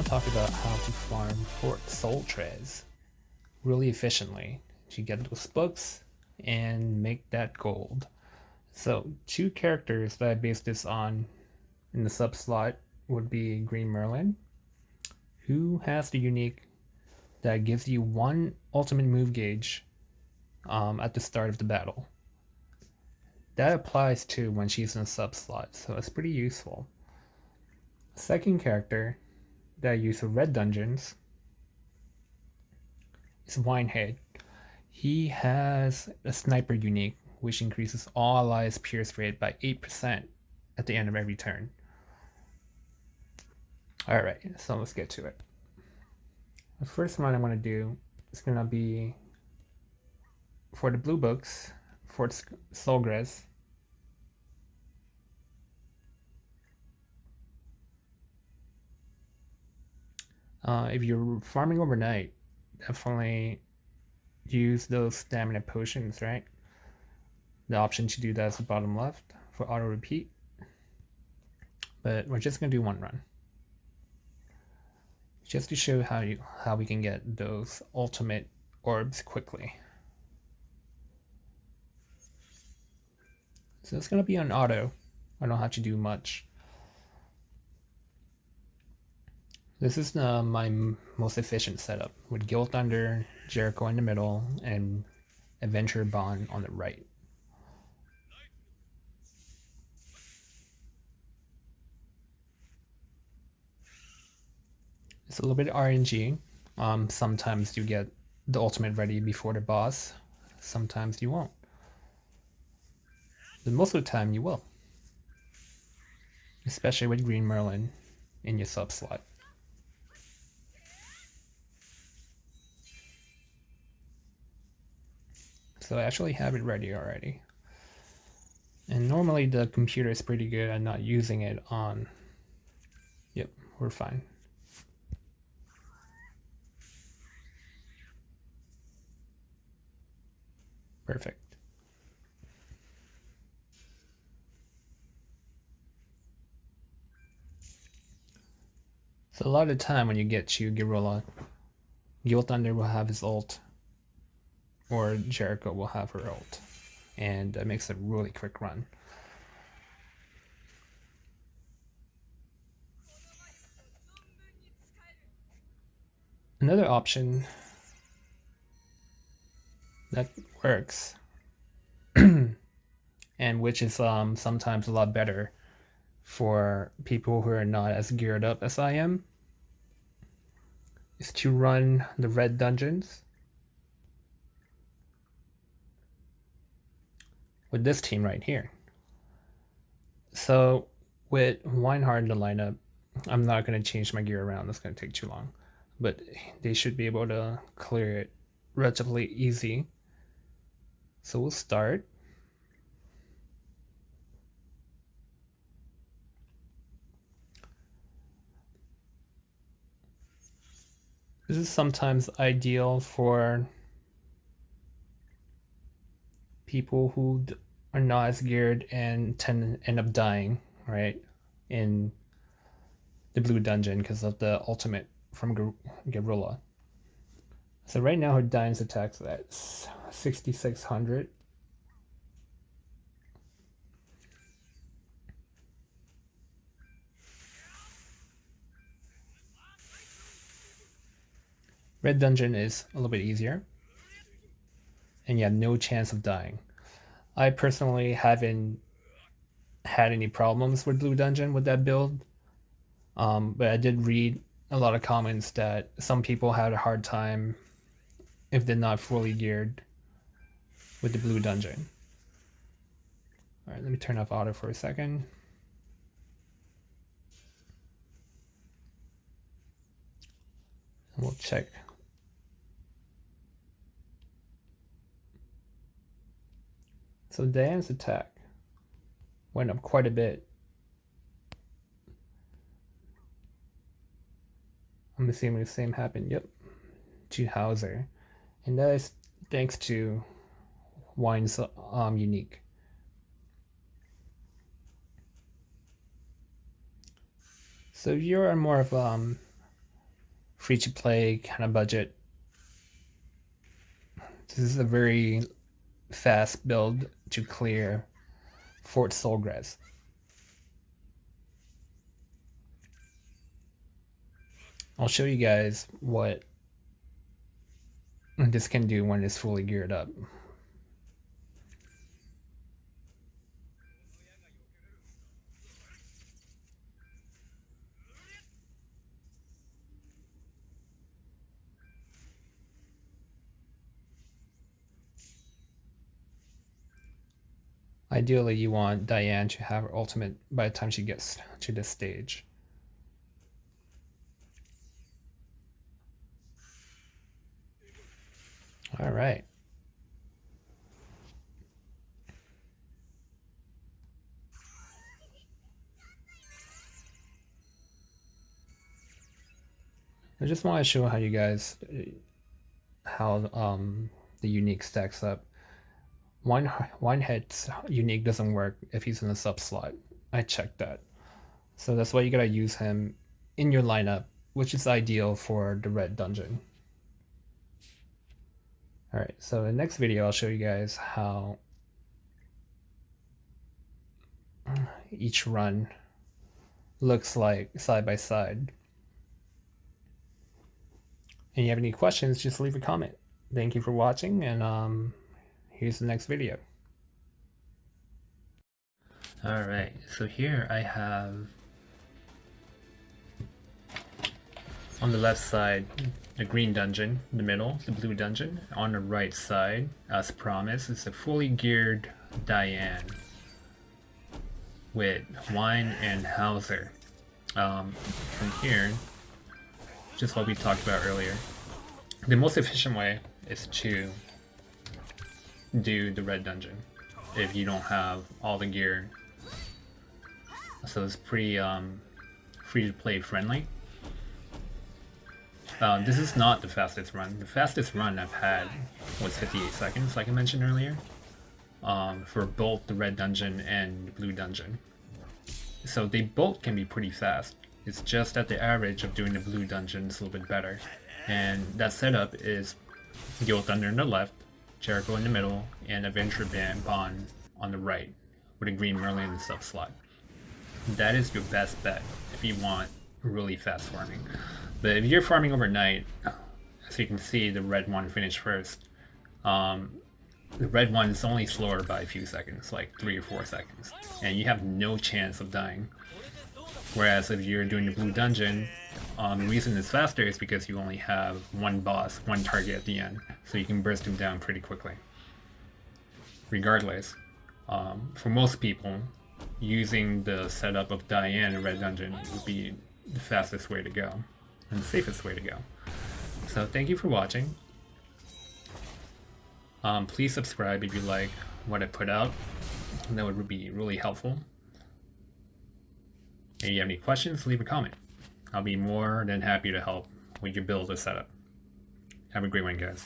talk about how to farm FORT SOLGRES really efficiently to get those books and make that gold. So, two characters that I based this on in the subslot would be Green Merlin, who has the unique that gives you one ultimate move gauge at the start of the battle. That applies to when she's in a subslot, so it's pretty useful. Second character that I use for red dungeons is Weinheidt. He has a sniper unique, which increases all allies' pierce rate by 8% at the end of every turn. Alright, so let's get to it. The first one I'm going to do is going to be for the blue books, FORT SOLGRES. If you're farming overnight, definitely use those stamina potions, right? The option to do that is the bottom left for auto repeat. But we're just going to do one run, just to show how we can get those ultimate orbs quickly. So it's going to be on auto. I don't have to do much. This is my most efficient setup, with Gilthunder, Jericho in the middle, and Adventure Bond on the right. It's a little bit RNG. Sometimes you get the ultimate ready before the boss. Sometimes you won't. But most of the time you will. Especially with Green Merlin in your subslot. So I actually have it ready already. And normally the computer is pretty good at not using it on. Yep, we're fine. Perfect. So a lot of the time when you get to Gorilla, Gilthunder will have his ult, or Jericho will have her ult, and that makes it a really quick run. Another option that works, and which is sometimes a lot better for people who are not as geared up as I am, is to run the red dungeons with this team right here. So with Weinheidt in the lineup, I'm not going to change my gear around. That's going to take too long. But they should be able to clear it relatively easy. So we'll start. This is sometimes ideal for people who are not as geared and tend to end up dying, right, in the blue dungeon because of the ultimate from Gorilla. So right now her Diane's attack's at 6,600. Red dungeon is a little bit easier, and you have no chance of dying. I personally haven't had any problems with blue dungeon with that build, but I did read a lot of comments that some people had a hard time if they're not fully geared with the blue dungeon. All right, let me turn off auto for a second. And we'll check. So Diane's attack went up quite a bit. I'm assuming the same happened, yep, to Howzer. And that is thanks to Wine's unique. So if you're more of free to play kind of budget. This is a very fast build to clear Fort Solgres. I'll show you guys what this can do when it's fully geared up. Ideally, you want Diane to have her ultimate by the time she gets to this stage. All right. I just want to show how you guys, how the unique stacks up. Weinheidt's unique doesn't work if he's in the subslot. I checked that. So that's why you gotta use him in your lineup, which is ideal for the red dungeon. Alright, so in the next video I'll show you guys how each run looks like side by side. And you have any questions, just leave a comment. Thank you for watching, and here's the next video. Alright, so here I have on the left side the green dungeon, in the middle the blue dungeon, on the right side, as promised, is a fully geared Diane with Wine and Howzer. From here, just what we talked about earlier, the most efficient way is to do the red dungeon if you don't have all the gear. So it's pretty free to play friendly. This is not the fastest run. The fastest run I've had was 58 seconds, like I mentioned earlier, for both the red dungeon and the blue dungeon. So they both can be pretty fast. It's just that the average of doing the blue dungeon is a little bit better. And that setup is Gilthunder on the left, Jericho in the middle, and Adventure Bond on the right, with a green Merlin Subslot. That is your best bet if you want really fast farming. But if you're farming overnight, as you can see, the red one finished first. The red one is only slower by a few seconds, like 3 or 4 seconds, and you have no chance of dying. Whereas if you're doing the blue dungeon, the reason it's faster is because you only have one boss, one target at the end, so you can burst him down pretty quickly. Regardless, for most people, using the setup of Diane in Red Dungeon would be the fastest way to go, and the safest way to go. So thank you for watching. Please subscribe if you like what I put out. That would be really helpful. And if you have any questions, leave a comment. I'll be more than happy to help with your build or setup. Have a great one, guys.